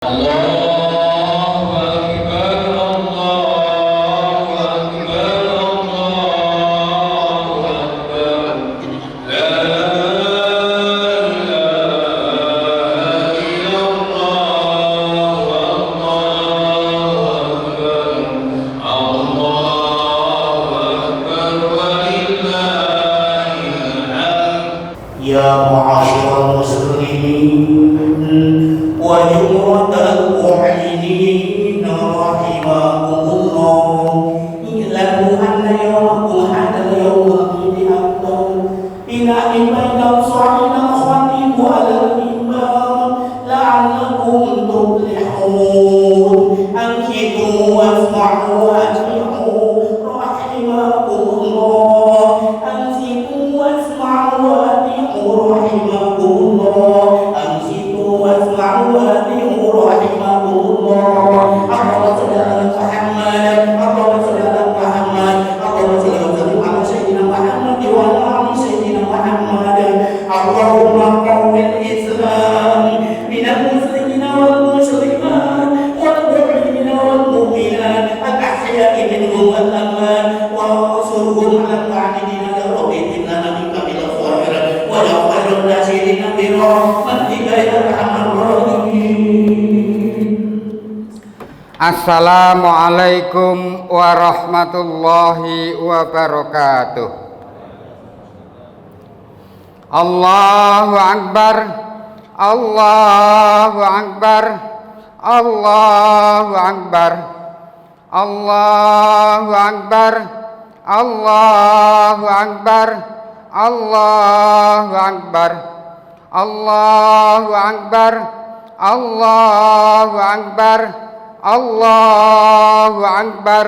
Ya ma'asyiral muslimin wa jumlatal mu'minin rahimakumullah, i'lamu anna yawmakum hadal yawmul akbar ila ibadah sa'ina khatibu alal mimbar la'allakum tuflihun ankitu wasma'u wa ati'u rahimakumullah ankitu wasma'u wa rahimakumullah ansitu wasma'u wa ati'u rahimakumullah. Allahumma shalli ala Muhammad, Allahumma shalli ala Muhammad, Allahumma shalli wa sallim ala sayyidina Muhammad wa ala ali sayyidina Muhammad. Allahumma qawwil Islam minal muslimina wal muslimat wal mu'minina wal mu'minat al-ahya'i minhum wal amwat wa ansurhum ala al-mu'minina ya rabbi innana minka bil khair wa ya khairun nasirin bi rahmatika ya arhamar rahimin. Assalamualaikum warahmatullahi wabarakatuh. Allahu Akbar, Allahu Akbar, Allahu Akbar, Allahu Akbar, Allahu Akbar, Allahu Akbar, Allahu Akbar, Allahu Akbar, Allahu Akbar,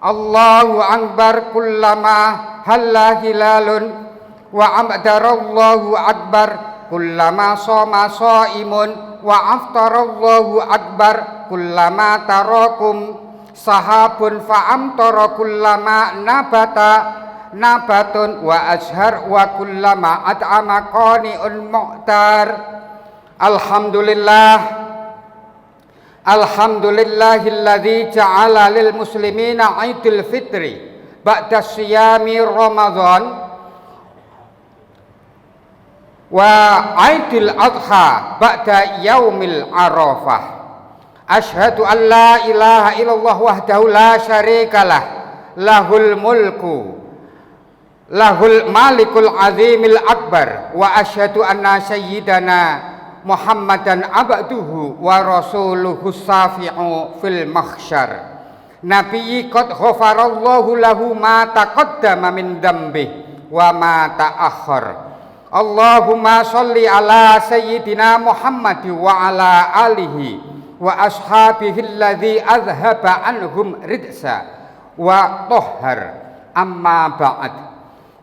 Allahu Akbar. Kullama halla hilalun wa abdarallahu akbar, kullama soma shaimun wa aftarallahu akbar, kullama tarakum sahabun fa amtara, kullama nabata nabatun wa azhar, wa kullama at'ama qani'un mu'tar. Alhamdulillah, alhamdulillahilladzi ja'ala lil muslimina Idul Fitri ba'da siyami Ramadan wa Idul Adha ba'da yaumil Arafah. Asyhadu an la ilaha illallah wahdahu la syarikalah, lahul mulku lahul malikul azimil akbar, wa asyhadu anna sayyidana Muhammadan abduhu wa rasuluhu safi'u fil mahsyar. Nabiyyi qad ghafarallahu lahu ma taqaddama min dhanbihi wa ma ta'akhkhar. Allahumma sholli ala sayyidina Muhammad wa ala alihi wa ashabihi alladzi azhaba anhum ridsa wa tahhar. Amma ba'd,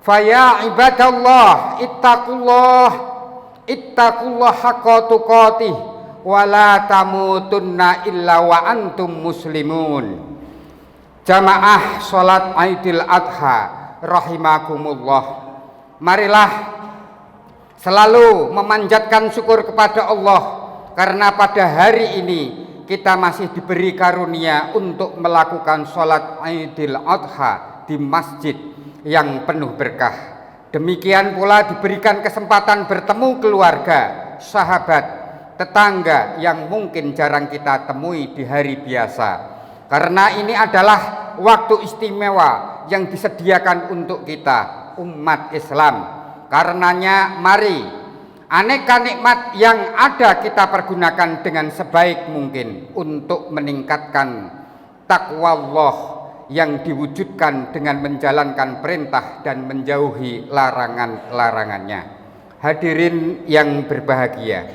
faya ibadallah ittaqullah haqqa tuqatih wa la tamutunna illa wa antum muslimun. Jamaah salat Idul Adha rahimakumullah, marilah selalu memanjatkan syukur kepada Allah karena pada hari ini kita masih diberi karunia untuk melakukan sholat Idul Adha di masjid yang penuh berkah. Demikian pula diberikan kesempatan bertemu keluarga, sahabat, tetangga yang mungkin jarang kita temui di hari biasa. Karena ini adalah waktu istimewa yang disediakan untuk kita, umat Islam. Karenanya mari aneka nikmat yang ada kita pergunakan dengan sebaik mungkin untuk meningkatkan takwa Allah yang diwujudkan dengan menjalankan perintah dan menjauhi larangan-larangannya. Hadirin yang berbahagia,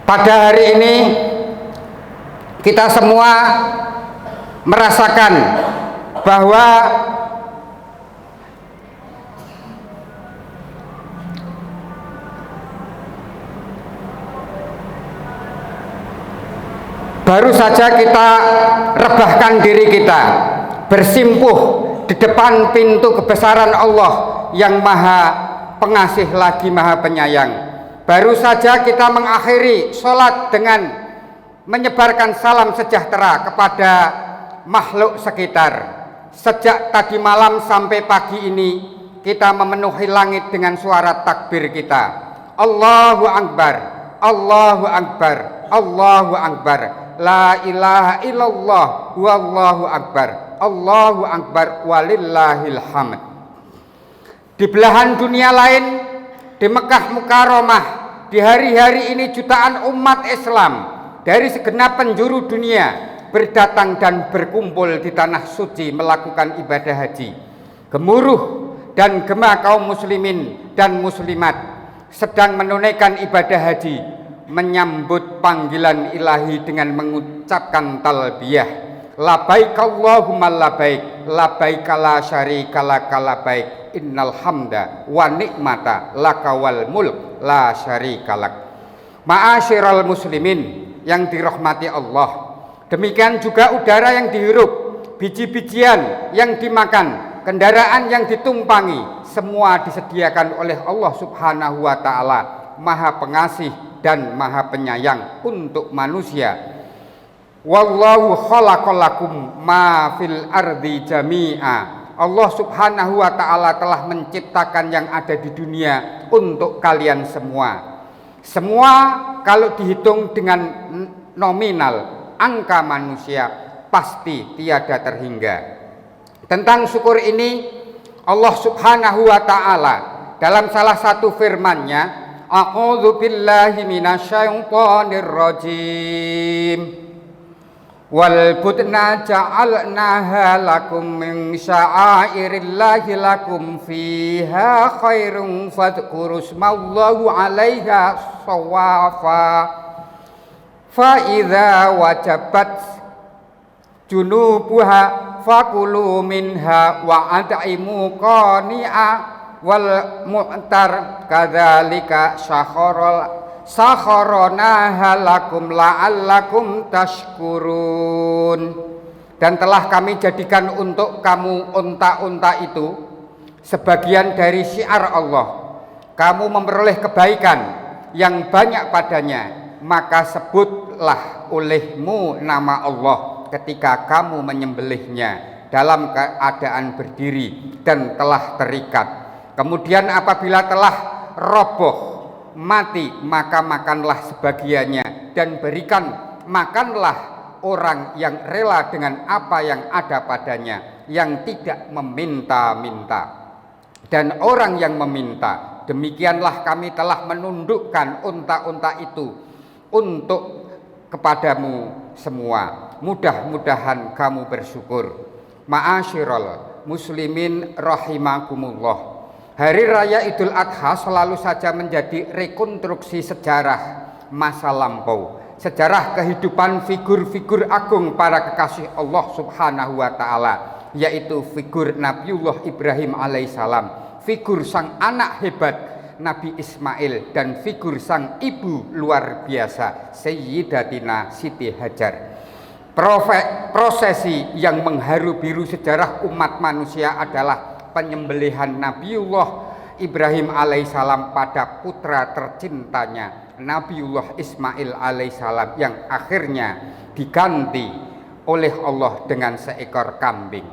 pada hari ini kita semua merasakan bahwa baru saja kita rebahkan diri kita, bersimpuh di depan pintu kebesaran Allah yang Maha Pengasih lagi Maha Penyayang. Baru saja kita mengakhiri sholat dengan menyebarkan salam sejahtera kepada makhluk sekitar. Sejak tadi malam sampai pagi ini kita memenuhi langit dengan suara takbir kita. Allahu Akbar, Allahu Akbar, Allahu Akbar, la ilaha illallah, wallahu akbar, Allahu Akbar, walillahil hamd. Di belahan dunia lain, di Mekah Mukarramah, di hari-hari ini jutaan umat Islam dari segenap penjuru dunia berdatang dan berkumpul di tanah suci melakukan ibadah haji. Gemuruh dan gema kaum muslimin dan muslimat sedang menunaikan ibadah haji, menyambut panggilan ilahi dengan mengucapkan talbiyah, labaik Allahumma labaik, labaik la syarika laka labaik, innal hamda wa nikmata laka wal mulk la syarika lak. Ma'asyiral muslimin yang dirahmati Allah, demikian juga udara yang dihirup, biji-bijian yang dimakan, kendaraan yang ditumpangi, semua disediakan oleh Allah Subhanahu wa Ta'ala, Maha Pengasih dan Maha Penyayang untuk manusia. Wallahu khalaqalakum ma fil ardi jami'a. Allah Subhanahu wa Ta'ala telah menciptakan yang ada di dunia untuk kalian semua. Semua kalau dihitung dengan nominal angka manusia pasti tiada terhingga. Tentang syukur ini Allah Subhanahu wa Ta'ala dalam salah satu firman-Nya, a'udzu billahi minasyaitonir rajim, wal budna ja'alnaha lakum min sya'airillahi lakum fiha khairun fadhkuru smallahi 'alaiha shawafa fa idza wajabat junubuha fakulu minha wa at'imu qani'a wal mu'tar kadzalika sakharnaha lakum la'allakum tashkurun. Dan telah kami jadikan untuk kamu unta-unta itu sebagian dari syiar Allah. Kamu memperoleh kebaikan yang banyak padanya, maka sebutlah olehmu nama Allah ketika kamu menyembelihnya dalam keadaan berdiri dan telah terikat. Kemudian apabila telah roboh mati, maka makanlah sebagiannya dan berikan makanlah orang yang rela dengan apa yang ada padanya, yang tidak meminta-minta. Dan orang yang meminta, demikianlah kami telah menundukkan unta-unta itu untuk kepadamu semua. Mudah-mudahan kamu bersyukur. Ma'asyiral muslimin rahimakumullah. Hari Raya Idul Adha selalu saja menjadi rekonstruksi sejarah masa lampau, sejarah kehidupan figur-figur agung para kekasih Allah Subhanahu wa Ta'ala, yaitu figur Nabiullah Ibrahim alaihissalam, figur sang anak hebat Nabi Ismail, dan figur sang ibu luar biasa Sayyidatina Siti Hajar. Prosesi yang mengharu biru sejarah umat manusia adalah penyembelihan Nabiullah Ibrahim alaihissalam pada putra tercintanya Nabiullah Ismail alaihissalam, yang akhirnya diganti oleh Allah dengan seekor kambing.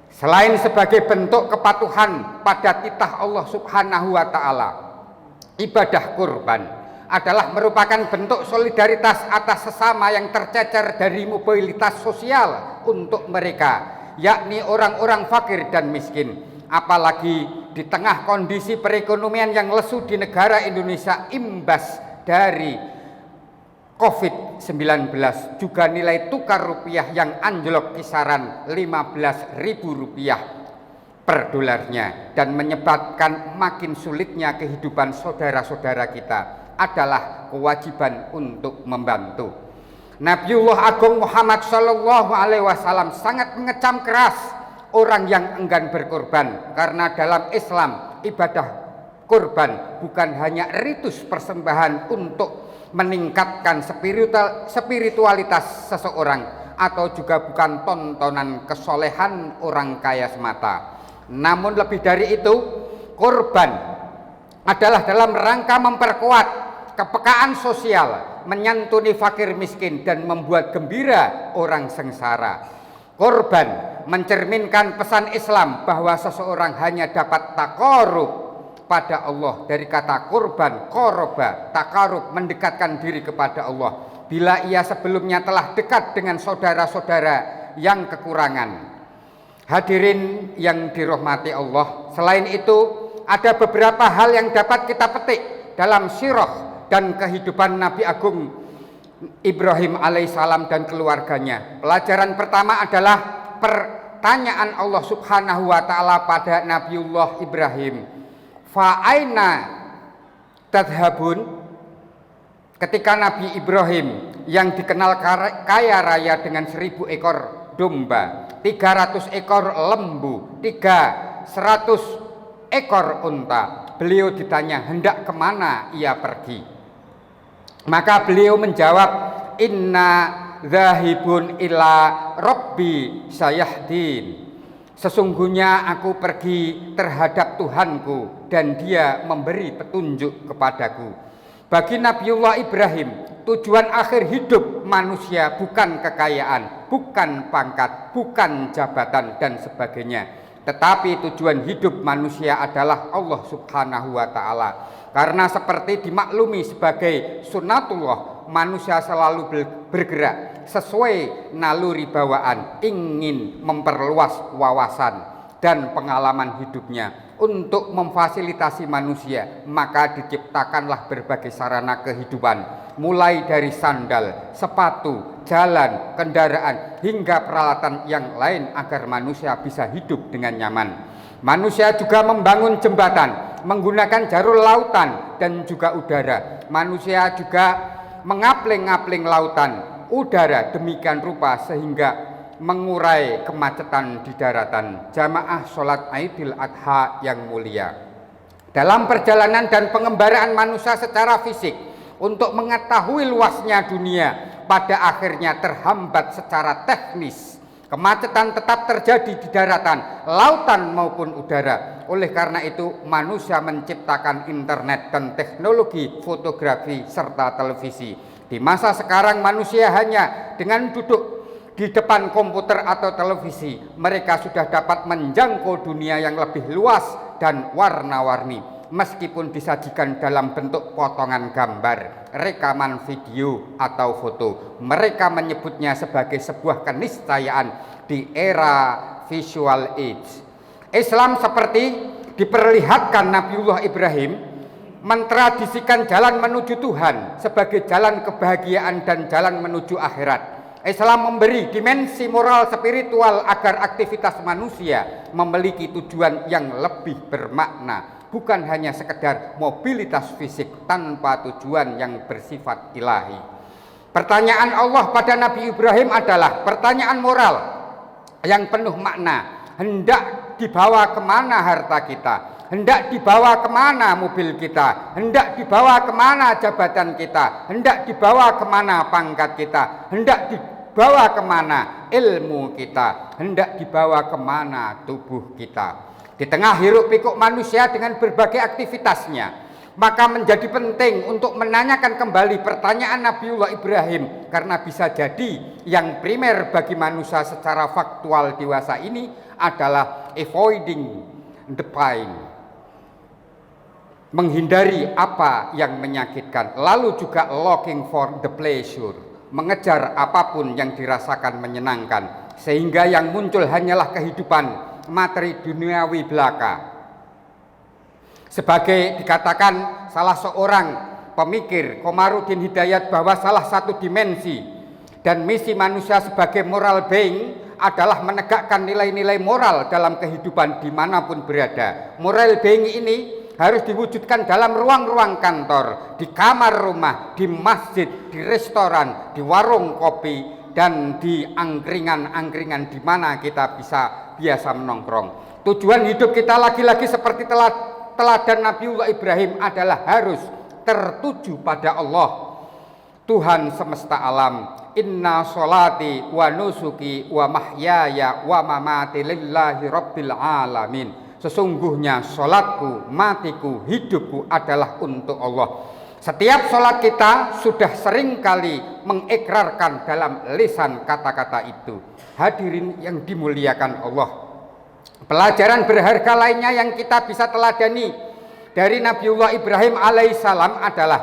Selain sebagai bentuk kepatuhan pada titah Allah Subhanahu wa Ta'ala, ibadah kurban adalah merupakan bentuk solidaritas atas sesama yang tercecer dari mobilitas sosial untuk mereka, yakni orang-orang fakir dan miskin. Apalagi di tengah kondisi perekonomian yang lesu di negara Indonesia imbas dari COVID-19, juga nilai tukar rupiah yang anjlok kisaran Rp15.000 per dolarnya dan menyebabkan makin sulitnya kehidupan saudara-saudara kita, adalah kewajiban untuk membantu. Nabiullah Agung Muhammad Shallallahu Alaihi Wasallam sangat mengecam keras orang yang enggan berkorban, karena dalam Islam ibadah kurban bukan hanya ritus persembahan untuk meningkatkan spiritualitas seseorang atau juga bukan tontonan kesolehan orang kaya semata. Namun lebih dari itu, kurban adalah dalam rangka memperkuat kepekaan sosial, menyantuni fakir miskin dan membuat gembira orang sengsara. Kurban mencerminkan pesan Islam bahwa seseorang hanya dapat takarub pada Allah dari kata kurban, koroba, takarub, mendekatkan diri kepada Allah bila ia sebelumnya telah dekat dengan saudara-saudara yang kekurangan. Hadirin yang dirahmati Allah, selain itu ada beberapa hal yang dapat kita petik dalam sirah dan kehidupan Nabi Agung Ibrahim alaihissalam dan keluarganya. Pelajaran pertama adalah pertanyaan Allah subhanahu wa ta'ala pada Nabiullah Ibrahim, fa'aina tadhabun. Ketika Nabi Ibrahim yang dikenal kaya raya dengan 1000 ekor domba, 300 ekor lembu, 100 ekor unta, beliau ditanya hendak kemana ia pergi. Maka beliau menjawab, inna zahibun ila rabbi sayahdin. Sesungguhnya aku pergi terhadap Tuhanku dan dia memberi petunjuk kepadaku. Bagi Nabiullah Ibrahim, tujuan akhir hidup manusia bukan kekayaan, bukan pangkat, bukan jabatan dan sebagainya, tetapi tujuan hidup manusia adalah Allah subhanahu wa ta'ala. Karena seperti dimaklumi sebagai sunnatullah, manusia selalu bergerak sesuai naluri bawaan, ingin memperluas wawasan dan pengalaman hidupnya. Untuk memfasilitasi manusia, maka diciptakanlah berbagai sarana kehidupan, mulai dari sandal, sepatu, jalan, kendaraan, hingga peralatan yang lain agar manusia bisa hidup dengan nyaman. Manusia juga membangun jembatan, menggunakan jalur lautan dan juga udara. Manusia juga mengapling-ngapling lautan, udara demikian rupa sehingga mengurai kemacetan di daratan. Jamaah sholat Idul Adha yang mulia, dalam perjalanan dan pengembaraan manusia secara fisik untuk mengetahui luasnya dunia, pada akhirnya terhambat secara teknis. Kemacetan tetap terjadi di daratan, lautan maupun udara. Oleh karena itu manusia menciptakan internet dan teknologi fotografi serta televisi. Di masa sekarang manusia hanya dengan duduk di depan komputer atau televisi, mereka sudah dapat menjangkau dunia yang lebih luas dan warna-warni, meskipun disajikan dalam bentuk potongan gambar, rekaman video atau foto. Mereka menyebutnya sebagai sebuah keniscayaan di era visual age. Islam seperti diperlihatkan Nabiullah Ibrahim mentradisikan jalan menuju Tuhan sebagai jalan kebahagiaan dan jalan menuju akhirat. Islam memberi dimensi moral spiritual agar aktivitas manusia memiliki tujuan yang lebih bermakna, bukan hanya sekedar mobilitas fisik tanpa tujuan yang bersifat ilahi. Pertanyaan Allah pada Nabi Ibrahim adalah pertanyaan moral yang penuh makna. Hendak dibawa kemana harta kita? Hendak dibawa kemana mobil kita? Hendak dibawa kemana jabatan kita? Hendak dibawa kemana pangkat kita? Hendak dibawa kemana ilmu kita? Hendak dibawa kemana tubuh kita? Di tengah hiruk pikuk manusia dengan berbagai aktivitasnya, maka menjadi penting untuk menanyakan kembali pertanyaan Nabiullah Ibrahim, karena bisa jadi yang primer bagi manusia secara faktual dewasa ini adalah avoiding the pain, menghindari apa yang menyakitkan, lalu juga looking for the pleasure, mengejar apapun yang dirasakan menyenangkan, sehingga yang muncul hanyalah kehidupan materi duniawi belaka. Sebagai dikatakan salah seorang pemikir, Komarudin Hidayat, bahwa salah satu dimensi dan misi manusia sebagai moral being adalah menegakkan nilai-nilai moral dalam kehidupan dimanapun berada. Moral being ini harus diwujudkan dalam ruang-ruang kantor, di kamar rumah, di masjid, di restoran, di warung kopi, dan di angkringan-angkringan di mana kita biasa menongkrong. Tujuan hidup kita lagi-lagi seperti teladan Nabiullah Ibrahim adalah harus tertuju pada Allah, Tuhan semesta alam, inna sholati wa nusuki wa mahyaya wa mamati lillahi rabbil alamin. Sesungguhnya sholatku, matiku, hidupku adalah untuk Allah. Setiap sholat kita sudah sering kali mengikrarkan dalam lisan kata-kata itu. Hadirin yang dimuliakan Allah, pelajaran berharga lainnya yang kita bisa teladani dari Nabiullah Ibrahim alaihissalam adalah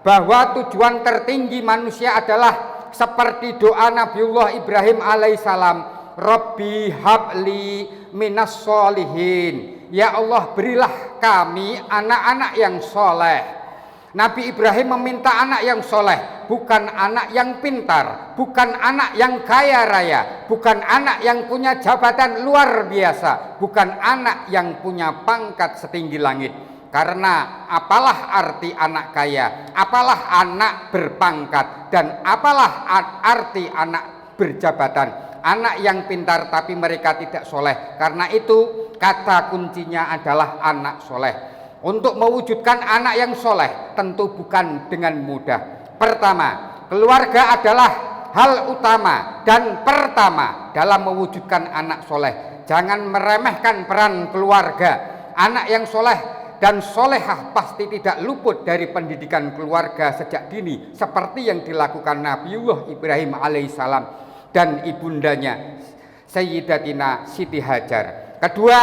bahwa tujuan tertinggi manusia adalah seperti doa Nabiullah Ibrahim alaihissalam, Rabbi habli minas sholihin, ya Allah berilah kami anak-anak yang soleh. Nabi Ibrahim meminta anak yang soleh, bukan anak yang pintar, bukan anak yang kaya raya, bukan anak yang punya jabatan luar biasa, bukan anak yang punya pangkat setinggi langit. Karena apalah arti anak kaya, apalah anak berpangkat, dan apalah arti anak berjabatan. Anak yang pintar tapi mereka tidak soleh. Karena itu kata kuncinya adalah anak soleh. Untuk mewujudkan anak yang soleh tentu bukan dengan mudah. Pertama, keluarga adalah hal utama dan pertama dalam mewujudkan anak soleh. Jangan meremehkan peran keluarga. Anak yang soleh dan solehah pasti tidak luput dari pendidikan keluarga sejak dini, seperti yang dilakukan Nabiullah Ibrahim alaihissalam dan ibundanya Sayyidatina Siti Hajar. Kedua,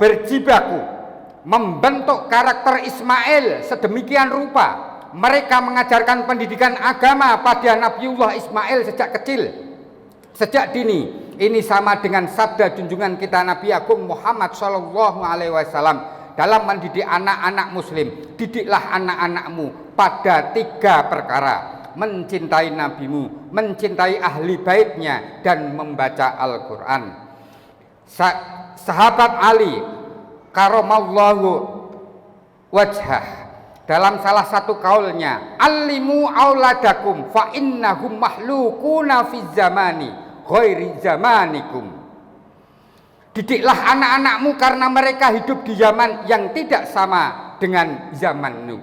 berjibaku membentuk karakter Ismail sedemikian rupa. Mereka mengajarkan pendidikan agama pada Nabiullah Ismail sejak kecil, sejak dini. Ini sama dengan sabda junjungan kita Nabi Agung Muhammad SAW dalam mendidik anak-anak muslim. Didiklah anak-anakmu pada 3 perkara: mencintai nabimu, mencintai ahli baitnya, dan membaca Al-Quran. Sahabat Ali karamallahu wajhah dalam salah satu kaulnya, alimu auladakum fa innahum mahlukuna fi zamani ghairi zamanikum. Didiklah anak-anakmu karena mereka hidup di zaman yang tidak sama dengan zamanmu.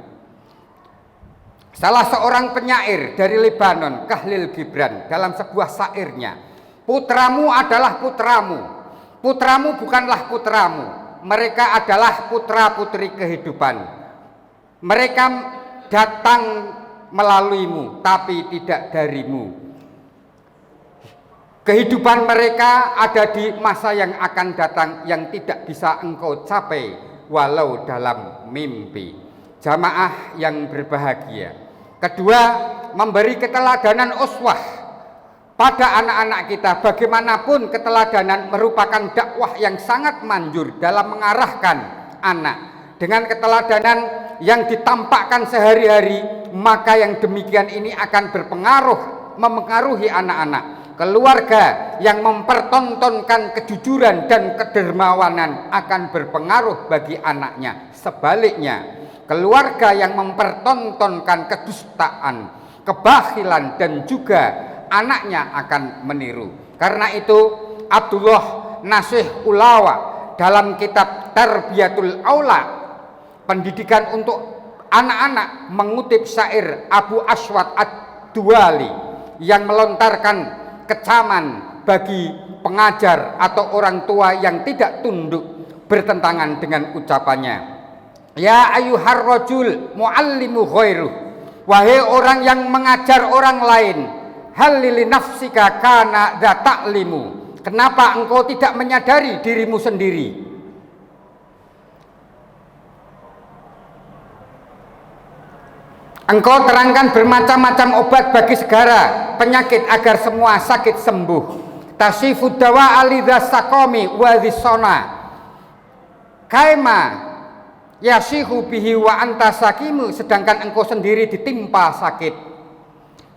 Salah seorang penyair dari Lebanon, Khalil Gibran, dalam sebuah syairnya, putramu adalah putramu, putramu bukanlah putramu. Mereka adalah putra-putri kehidupan. Mereka datang melaluimu, tapi tidak darimu. Kehidupan mereka ada di masa yang akan datang yang tidak bisa engkau capai walau dalam mimpi. Jamaah yang berbahagia. Kedua, memberi keteladanan uswah pada anak-anak kita. Bagaimanapun keteladanan merupakan dakwah yang sangat manjur dalam mengarahkan anak. Dengan keteladanan yang ditampakkan sehari-hari, maka yang demikian ini akan mempengaruhi anak-anak. Keluarga yang mempertontonkan kejujuran dan kedermawanan akan berpengaruh bagi anaknya. Sebaliknya, keluarga yang mempertontonkan kedustaan, kebakhilan, dan juga anaknya akan meniru. Karena itu Abdullah Nasih Ulawa dalam kitab Tarbiyatul Aula, pendidikan untuk anak-anak, mengutip syair Abu Aswad Ad-Duwali yang melontarkan kecaman bagi pengajar atau orang tua yang tidak tunduk, bertentangan dengan ucapannya, ya ayyuhar rajul muallimu ghairuh, wahai orang yang mengajar orang lain, hal li nafsika kana dza ta'limu, kenapa engkau tidak menyadari dirimu sendiri? Engkau terangkan bermacam-macam obat bagi segala penyakit agar semua sakit sembuh. Tasifud dawa alidha sakomi wa dhisona kaima yasihu bihi wa anta sakimu, sedangkan engkau sendiri ditimpa sakit.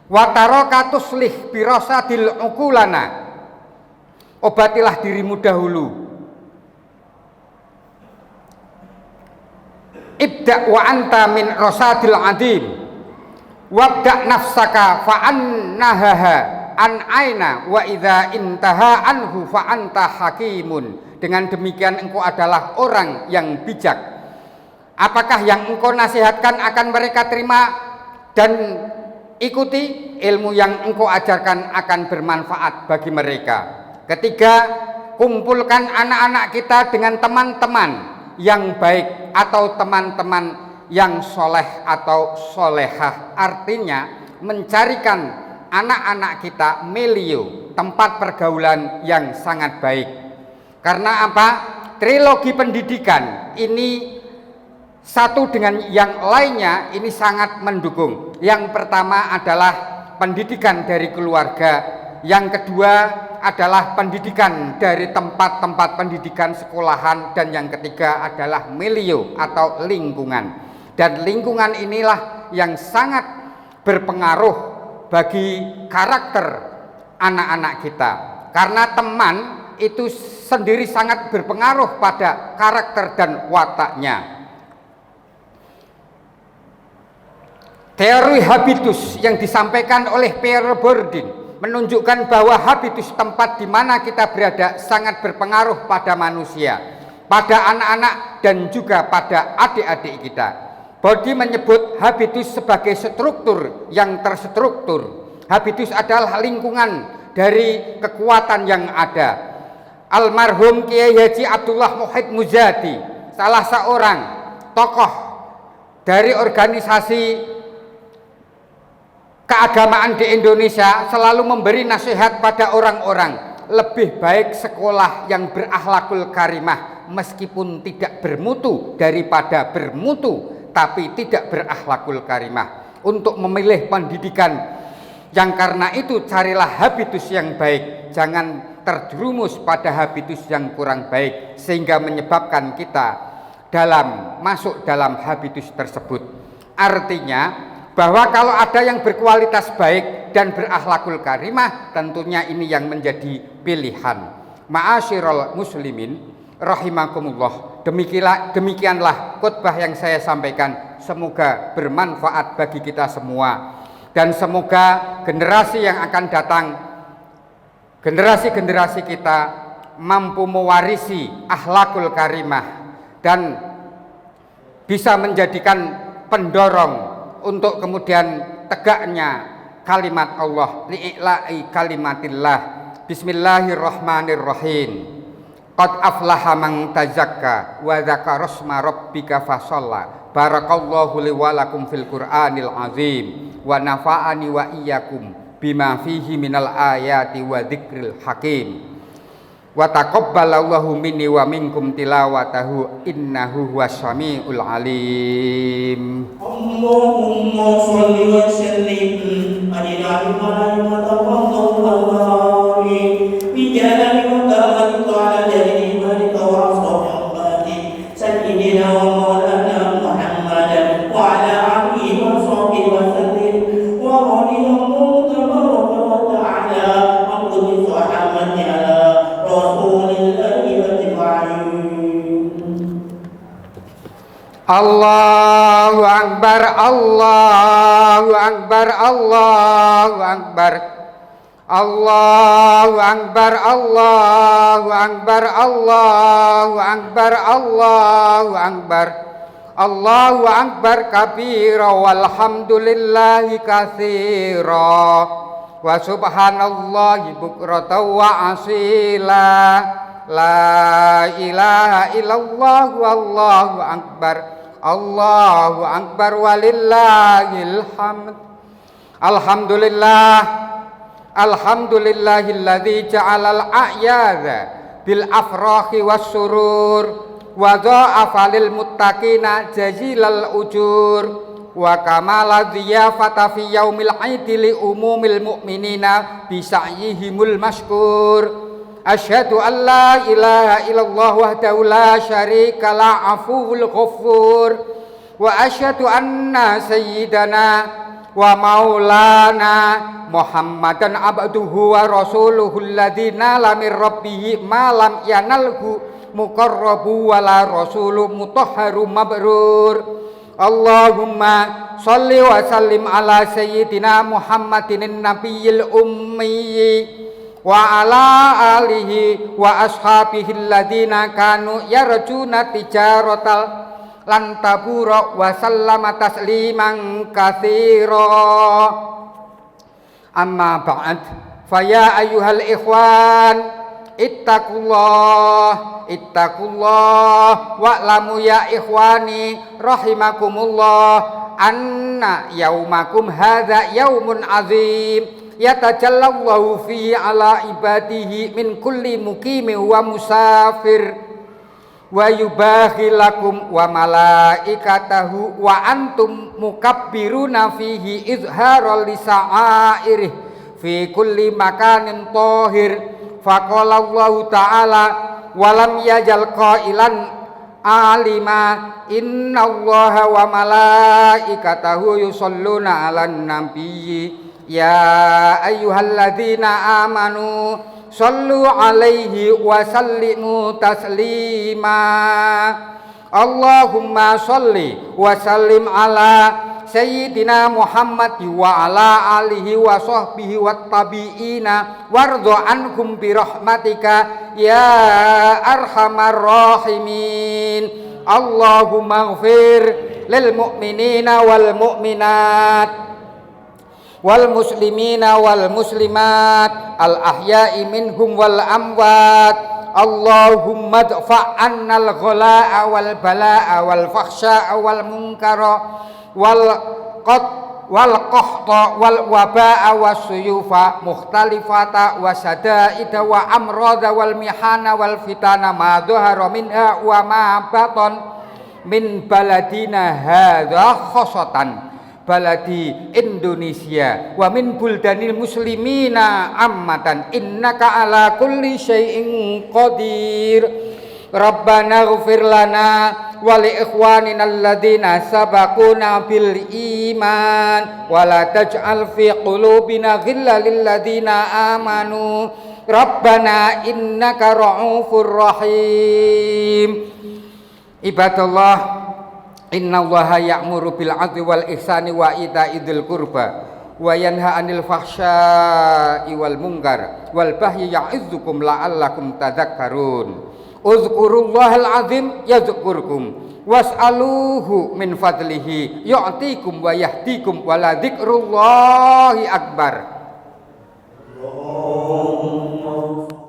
Wataraka tuslih birosadil ukulana, obatilah dirimu dahulu. Ibda wa anta min rosadil adim, wabda nafsaka fa'annahaha an aina wa idza intaha anhu fa anta hakimun. Dengan demikian engkau adalah orang yang bijak. Apakah yang engkau nasihatkan akan mereka terima dan ikuti? ilmu yang engkau ajarkan akan bermanfaat bagi mereka. Ketiga, kumpulkan anak-anak kita dengan teman-teman yang baik atau teman-teman yang soleh atau solehah. Artinya mencarikan anak-anak kita milieu, tempat pergaulan yang sangat baik. Karena apa? Trilogi pendidikan ini satu dengan yang lainnya ini sangat mendukung. Yang pertama adalah pendidikan dari keluarga, yang kedua adalah pendidikan dari tempat-tempat pendidikan sekolahan, dan yang ketiga adalah milieu atau lingkungan. Dan lingkungan inilah yang sangat berpengaruh bagi karakter anak-anak kita. Karena teman itu sendiri sangat berpengaruh pada karakter dan wataknya. Teori habitus yang disampaikan oleh Pierre Bourdieu menunjukkan bahwa habitus, tempat di mana kita berada, sangat berpengaruh pada manusia, pada anak-anak dan juga pada adik-adik kita. Bourdieu menyebut habitus sebagai struktur yang terstruktur. Habitus adalah lingkungan dari kekuatan yang ada. Almarhum Kiai Haji Abdullah Muhyiddin Muzadi, salah seorang tokoh dari organisasi keagamaan di Indonesia, selalu memberi nasihat pada orang-orang, lebih baik sekolah yang berakhlakul karimah meskipun tidak bermutu daripada bermutu tapi tidak berakhlakul karimah. Untuk memilih pendidikan yang karena itu carilah habitus yang baik, jangan terjerumus pada habitus yang kurang baik sehingga menyebabkan kita masuk dalam habitus tersebut. Artinya bahwa kalau ada yang berkualitas baik dan berakhlakul karimah, tentunya ini yang menjadi pilihan. Ma'asyiral muslimin rahimakumullah, demikianlah khutbah yang saya sampaikan. Semoga bermanfaat bagi kita semua, dan semoga generasi yang akan datang, generasi-generasi kita mampu mewarisi akhlakul karimah dan bisa menjadikan pendorong untuk kemudian tegaknya kalimat Allah, li'ila'i kalimatillah. Bismillahirrahmanirrahim. Qad aflaha man tazakka wa dzakara isma rabbika fasalla. Barakallahu li wa lakum fil Qur'anil azim wa nafa'ani wa iyyakum bima fihi minal ayati wa dzikril hakim. Wa taqabbalallahu minni wa minkum tilawatahu innahu huwas samiul alim. Allahumma shalli wa sallim ala nabiyyina bi jalali wa karamati ala jalali malika wa ashabi sayyidina wa maulana Muhammad wa ala alihi wa sahbihi wa sallim wa radiyallahu tabaraka wa ta'ala an kulli sahabati ala Allahu Akbar, Allahu Akbar, Allahu Akbar, Allahu Akbar, Allahu Akbar, Allahu Akbar, Allahu Akbar, Allahu Akbar kabira walhamdulillahi katsira wa subhanallahi bukratan wa asila. La ilaha illallah wallahu akbar, Allahu akbar walillahil hamd. Alhamdulillah, alhamdulillahilladzi ja'alal a'yadha bil afrahi was surur wa dha'afa lil muttaqina jazilal ujur wa kamala dhiyafata fi yaumil aidi li umumil mu'minina bi sa'yihimul mashkur. Asyhadu an la ilaha illallah wahdahu la syarika la afuwul ghafur wa asyhadu anna sayyidana wa maulana Muhammadan abduhu wa rasuluhu alladzi nala min rabbih ma lam yanalhu muqarrabu wa la rasulu mutahharu mabrur. Allahumma shalli wa sallim ala sayyidina Muhammadin nabiyil ummi wa ala alihi wa ashabihi alladzina kanu yarjuna tijaratal lan tabura wa sallama tasliman katsira. Amma ba'd, faya ayyuhal ikhwan, ittaqullah wa'lamu ya ikhwani rahimakumullah anna yaumakum hadza yaumun azim yatajallallahu fihi ala ibadihi min kulli muqimin wa musafir wa yubakhilakum wa malaikatahu wa antum mukabbiruna fihi izharal lisa'airih fi kulli makanin tahir. Faqala Allah ta'ala walam yajal qailan alima innallaha wa malaikatahu yusholluna 'alan nabiyyi ya ayyuhalladzina amanu shallu 'alaihi wa sallimu taslima. Allahumma shalli wa sallim ala Sayyidina Muhammad wa ala alihi wa sahbihi wat tabi'ina warḍa anhum bi rahmatika ya arhamar rahimin. Allahumma ighfir lil mu'minina wal mu'minat wal muslimina wal muslimat al ahya'i minhum wal amwat. Allahumma dfa' annal ghalaa wal balaa wal fakhsha'a wal munkara wal qahta wal wabaa wasuyufa mukhtalifata wasadaida wa amrada wal mihana wal fitana ma dhahara minha wa ma batan min baladina hadza khosatan baladi Indonesia wa min buldanil muslimina ammatan innaka ala kulli syai'in qadir. Rabbana ighfir lana wa li ikhwanina alladzina sabaquna bil iman wa la taj'al fi qulubina ghillan lil ladzina amanu Rabbana innaka ra'ufur rahim. Ibadallah, innallaha ya'muru bil 'adli wal ihsani wa ita'i dzil qurba wa yanha 'anil fahsya'i wal munkar wal bagyi ya'idzukum la'allakum tadhakkarun. Uzkurullahal azim yazkurkum was'aluhu min fadlihi yu'tikum wa yahdikum wa la dzikrullahi akbar.